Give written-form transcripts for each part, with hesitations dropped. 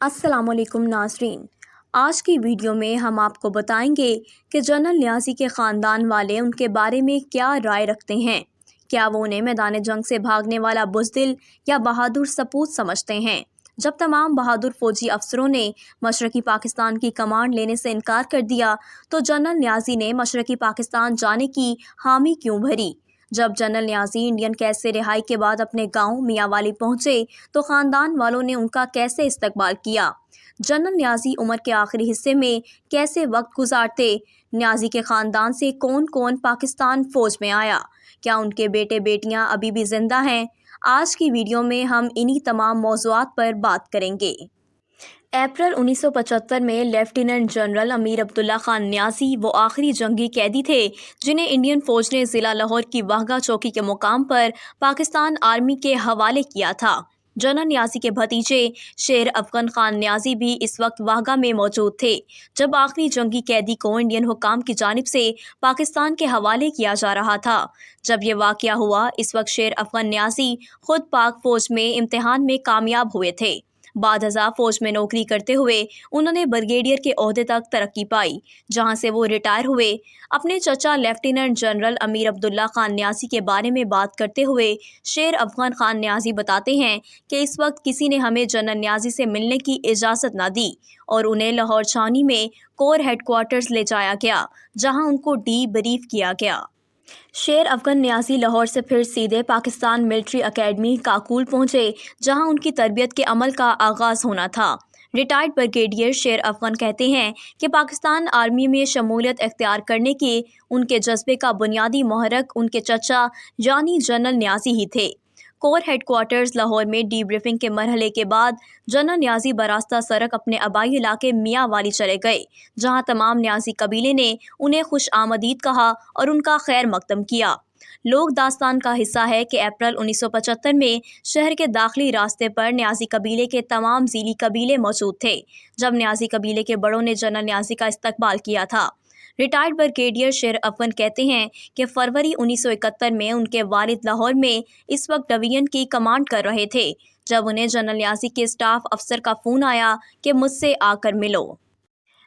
السلام علیکم ناظرین، آج کی ویڈیو میں ہم آپ کو بتائیں گے کہ جنرل نیازی کے خاندان والے ان کے بارے میں کیا رائے رکھتے ہیں۔ کیا وہ انہیں میدان جنگ سے بھاگنے والا بزدل یا بہادر سپوت سمجھتے ہیں؟ جب تمام بہادر فوجی افسروں نے مشرقی پاکستان کی کمانڈ لینے سے انکار کر دیا تو جنرل نیازی نے مشرقی پاکستان جانے کی حامی کیوں بھری؟ جب جنرل نیازی انڈین قید سے رہائی کے بعد اپنے گاؤں میاں والی پہنچے تو خاندان والوں نے ان کا کیسے استقبال کیا؟ جنرل نیازی عمر کے آخری حصے میں کیسے وقت گزارتے؟ نیازی کے خاندان سے کون کون پاکستان فوج میں آیا؟ کیا ان کے بیٹے بیٹیاں ابھی بھی زندہ ہیں؟ آج کی ویڈیو میں ہم انہی تمام موضوعات پر بات کریں گے۔ اپریل 1975 میں لیفٹیننٹ جنرل امیر عبداللہ خان نیازی وہ آخری جنگی قیدی تھے جنہیں انڈین فوج نے ضلع لاہور کی واہگہ چوکی کے مقام پر پاکستان آرمی کے حوالے کیا تھا۔ جنرل نیازی کے بھتیجے شیر افغان خان نیازی بھی اس وقت واہگہ میں موجود تھے جب آخری جنگی قیدی کو انڈین حکام کی جانب سے پاکستان کے حوالے کیا جا رہا تھا۔ جب یہ واقعہ ہوا اس وقت شیر افغان نیازی خود پاک فوج میں امتحان میں کامیاب ہوئے تھے۔ بعد ازاں فوج میں نوکری کرتے ہوئے انہوں نے بریگیڈیئر کے عہدے تک ترقی پائی، جہاں سے وہ ریٹائر ہوئے۔ اپنے چچا لیفٹیننٹ جنرل امیر عبداللہ خان نیازی کے بارے میں بات کرتے ہوئے شیر افغان خان نیازی بتاتے ہیں کہ اس وقت کسی نے ہمیں جنرل نیازی سے ملنے کی اجازت نہ دی اور انہیں لاہور چھاؤنی میں کور ہیڈ کوارٹرز لے جایا گیا، جہاں ان کو ڈی بریف کیا گیا۔ شیر افغان نیازی لاہور سے پھر سیدھے پاکستان ملٹری اکیڈمی کاکول پہنچے، جہاں ان کی تربیت کے عمل کا آغاز ہونا تھا۔ ریٹائرڈ بریگیڈیئر شیر افغان کہتے ہیں کہ پاکستان آرمی میں شمولیت اختیار کرنے کے ان کے جذبے کا بنیادی محرک ان کے چچا یعنی جنرل نیازی ہی تھے۔ کور ہیڈ کوارٹرز لاہور میں ڈی بریفنگ کے مرحلے کے بعد جنرل نیازی براستہ سڑک اپنے آبائی علاقے میاں والی چلے گئے، جہاں تمام نیازی قبیلے نے انہیں خوش آمدید کہا اور ان کا خیر مقدم کیا۔ لوک داستان کا حصہ ہے کہ اپریل 1975 میں شہر کے داخلی راستے پر نیازی قبیلے کے تمام ذیلی قبیلے موجود تھے، جب نیازی قبیلے کے بڑوں نے جنرل نیازی کا استقبال کیا تھا۔ ریٹائرڈ بریگیڈیئر شیر افغان کہتے ہیں کہ فروری 1971 میں ان کے والد لاہور میں اس وقت ڈویژن کی کمانڈ کر رہے تھے جب انہیں جنرل نیازی کے اسٹاف افسر کا فون آیا کہ مجھ سے آ کر ملو۔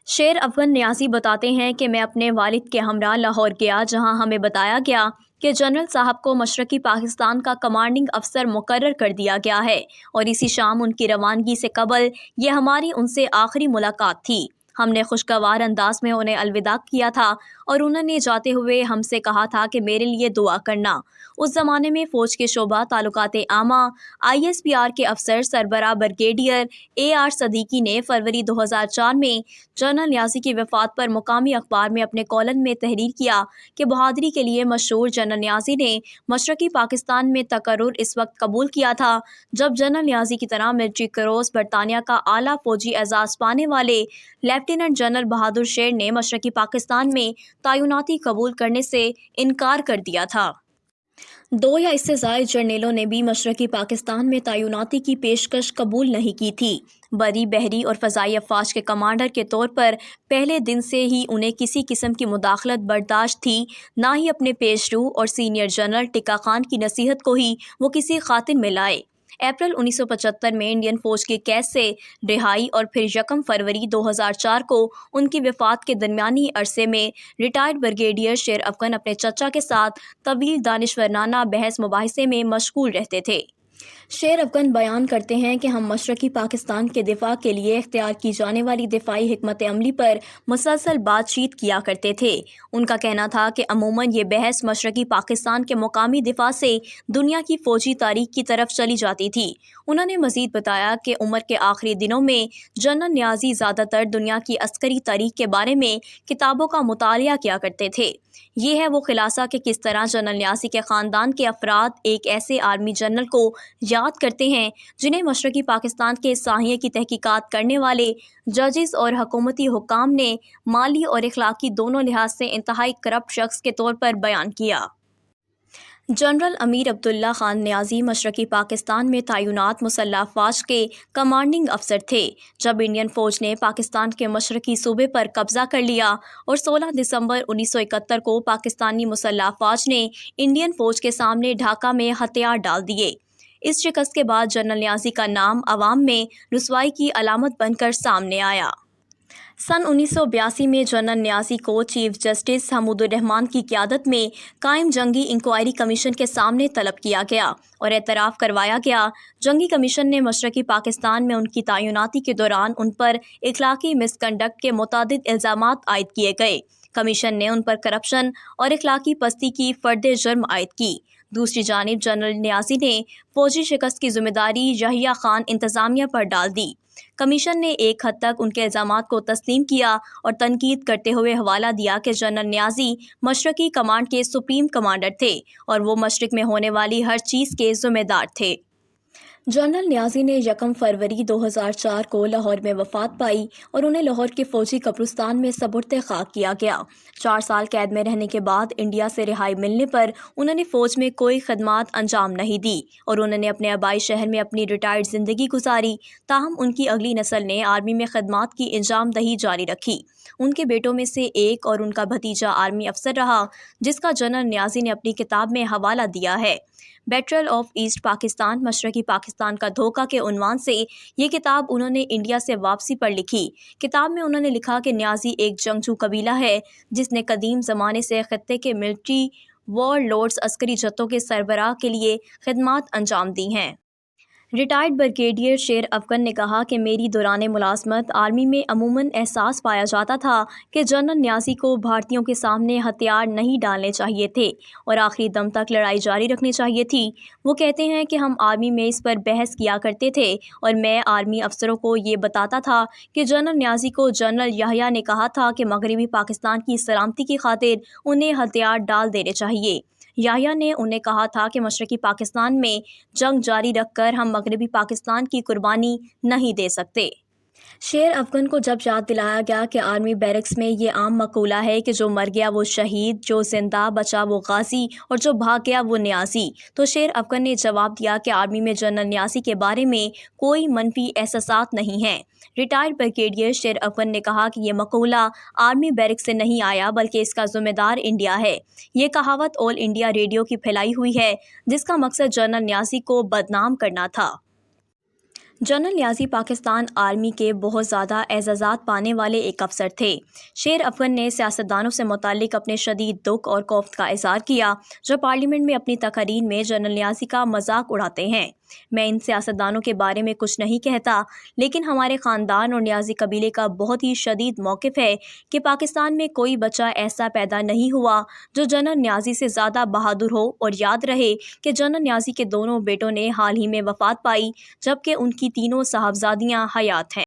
شیر افغان نیازی بتاتے ہیں کہ میں اپنے والد کے ہمراہ لاہور گیا، جہاں ہمیں بتایا گیا کہ جنرل صاحب کو مشرقی پاکستان کا کمانڈنگ افسر مقرر کر دیا گیا ہے اور اسی شام ان کی روانگی سے قبل یہ ہماری ان سے آخری ملاقات تھی۔ ہم نے خوشگوار انداز میں انہیں الوداع کیا تھا اور انہوں نے جاتے ہوئے ہم سے کہا تھا کہ میرے لیے دعا کرنا۔ اس زمانے میں فوج کے شعبہ تعلقات عامہ ISPR کے افسر سربراہ بریگیڈیئر AR صدیقی نے فروری 2004 میں جنرل نیازی کی وفات پر مقامی اخبار میں اپنے کالم میں تحریر کیا کہ بہادری کے لیے مشہور جنرل نیازی نے مشرقی پاکستان میں تقرر اس وقت قبول کیا تھا جب جنرل نیازی کی طرح ملٹری کروس برطانیہ کا اعلیٰ فوجی اعزاز پانے والے لیفٹیننٹ جنرل بہادر شیر نے مشرقی پاکستان میں تعیناتی قبول کرنے سے انکار کر دیا تھا۔ 2 یا اس سے زائد جرنیلوں نے بھی مشرقی پاکستان میں تعیناتی کی پیشکش قبول نہیں کی تھی۔ بری، بحری اور فضائی افواج کے کمانڈر کے طور پر پہلے دن سے ہی انہیں کسی قسم کی مداخلت برداشت تھی، نہ ہی اپنے پیش رو اور سینئر جنرل ٹکا خان کی نصیحت کو ہی وہ کسی خاطر میں لائے۔ اپریل 1975 میں انڈین فوج کے قید سے رہائی اور پھر 1 فروری 2004 کو ان کی وفات کے درمیانی عرصے میں ریٹائرڈ بریگیڈیئر شیر افغان اپنے چچا کے ساتھ طویل دانشورانہ بحث مباحثے میں مشغول رہتے تھے۔ شیر افغان بیان کرتے ہیں کہ ہم مشرقی پاکستان کے دفاع کے لیے اختیار کی جانے والی دفاعی حکمت عملی پر مسلسل بات چیت کیا کرتے تھے۔ ان کا کہنا تھا کہ عموماً یہ بحث مشرقی پاکستان کے مقامی دفاع سے دنیا کی فوجی تاریخ کی طرف چلی جاتی تھی۔ انہوں نے مزید بتایا کہ عمر کے آخری دنوں میں جنرل نیازی زیادہ تر دنیا کی عسکری تاریخ کے بارے میں کتابوں کا مطالعہ کیا کرتے تھے۔ یہ ہے وہ خلاصہ کہ کس طرح جنرل نیازی کے خاندان کے افراد ایک ایسے آرمی جنرل کو یاد کرتے ہیں جنہیں مشرقی پاکستان کے سانحے کی تحقیقات کرنے والے ججز اور حکومتی حکام نے مالی اور اخلاقی دونوں لحاظ سے انتہائی کرپٹ شخص کے طور پر بیان کیا۔ جنرل امیر عبداللہ خان نیازی مشرقی پاکستان میں تعینات مسلح افواج کے کمانڈنگ افسر تھے جب انڈین فوج نے پاکستان کے مشرقی صوبے پر قبضہ کر لیا اور 16 دسمبر 1971 کو پاکستانی مسلح افواج نے انڈین فوج کے سامنے ڈھاکہ میں ہتھیار ڈال دیے۔ اس شکست کے بعد جنرل نیازی کا نام عوام میں رسوائی کی علامت بن کر سامنے آیا۔ سن 1982 میں جنرل نیازی کو چیف جسٹس حمود الرحمان کی قیادت میں قائم جنگی انکوائری کمیشن کے سامنے طلب کیا گیا اور اعتراف کروایا گیا۔ جنگی کمیشن نے مشرقی پاکستان میں ان کی تعیناتی کے دوران ان پر اخلاقی مس کنڈکٹ کے متعدد الزامات عائد کیے گئے۔ کمیشن نے ان پر کرپشن اور اخلاقی پستی کی فرد جرم عائد کی۔ دوسری جانب جنرل نیازی نے فوجی شکست کی ذمہ داری یحییٰ خان انتظامیہ پر ڈال دی۔ کمیشن نے ایک حد تک ان کے الزامات کو تسلیم کیا اور تنقید کرتے ہوئے حوالہ دیا کہ جنرل نیازی مشرقی کمانڈ کے سپریم کمانڈر تھے اور وہ مشرق میں ہونے والی ہر چیز کے ذمہ دار تھے۔ جنرل نیازی نے 1 فروری 2004 کو لاہور میں وفات پائی اور انہیں لاہور کے فوجی قبرستان میں سپرد خاک کیا گیا۔ 4 سال قید میں رہنے کے بعد انڈیا سے رہائی ملنے پر انہوں نے فوج میں کوئی خدمات انجام نہیں دی اور انہوں نے اپنے آبائی شہر میں اپنی ریٹائرڈ زندگی گزاری۔ تاہم ان کی اگلی نسل نے آرمی میں خدمات کی انجام دہی جاری رکھی۔ ان کے بیٹوں میں سے ایک اور ان کا بھتیجا آرمی افسر رہا، جس کا جنرل نیازی نے اپنی کتاب میں حوالہ دیا ہے۔ بیٹرل آف ایسٹ پاکستان، مشرقی پاکستان کا دھوکہ کے عنوان سے یہ کتاب انہوں نے انڈیا سے واپسی پر لکھی۔ کتاب میں انہوں نے لکھا کہ نیازی ایک جنگجو قبیلہ ہے جس نے قدیم زمانے سے خطے کے ملٹری وار لورڈز عسکری جتوں کے سربراہ کے لیے خدمات انجام دی ہیں۔ ریٹائرڈ بریگیڈیئر شیر افغن نے کہا کہ میری دوران ملازمت آرمی میں عموماً احساس پایا جاتا تھا کہ جنرل نیازی کو بھارتیوں کے سامنے ہتھیار نہیں ڈالنے چاہیے تھے اور آخری دم تک لڑائی جاری رکھنی چاہیے تھی۔ وہ کہتے ہیں کہ ہم آرمی میں اس پر بحث کیا کرتے تھے اور میں آرمی افسروں کو یہ بتاتا تھا کہ جنرل نیازی کو جنرل یحییٰ نے کہا تھا کہ مغربی پاکستان کی سلامتی کی خاطر انہیں ہتھیار ڈال دینے چاہیے۔ یحییٰ نے انہیں کہا تھا کہ مشرقی پاکستان میں جنگ جاری رکھ کر ہم مغربی پاکستان کی قربانی نہیں دے سکتے۔ شیر افغن کو جب یاد دلایا گیا کہ آرمی بیرکس میں یہ عام مقولہ ہے کہ جو مر گیا وہ شہید، جو زندہ بچا وہ غازی اور جو بھاگ گیا وہ نیازی، تو شیر افغن نے جواب دیا کہ آرمی میں جنرل نیازی کے بارے میں کوئی منفی احساسات نہیں ہیں۔ ریٹائرڈ بریگیڈیئر شیر افغن نے کہا کہ یہ مقولہ آرمی بیرکس سے نہیں آیا بلکہ اس کا ذمہ دار انڈیا ہے۔ یہ کہاوت آل انڈیا ریڈیو کی پھیلائی ہوئی ہے جس کا مقصد جنرل نیازی کو بدنام کرنا تھا۔ جنرل نیازی پاکستان آرمی کے بہت زیادہ اعزازات پانے والے ایک افسر تھے۔ شیر افغن نے سیاستدانوں سے متعلق اپنے شدید دکھ اور کوفت کا اظہار کیا جو پارلیمنٹ میں اپنی تقاریر میں جنرل نیازی کا مذاق اڑاتے ہیں۔ میں ان سیاستدانوں کے بارے میں کچھ نہیں کہتا، لیکن ہمارے خاندان اور نیازی قبیلے کا بہت ہی شدید موقف ہے کہ پاکستان میں کوئی بچہ ایسا پیدا نہیں ہوا جو جنرل نیازی سے زیادہ بہادر ہو، اور یاد رہے کہ جنرل نیازی کے دونوں بیٹوں نے حال ہی میں وفات پائی جبکہ ان کی تینوں صاحبزادیاں حیات ہیں۔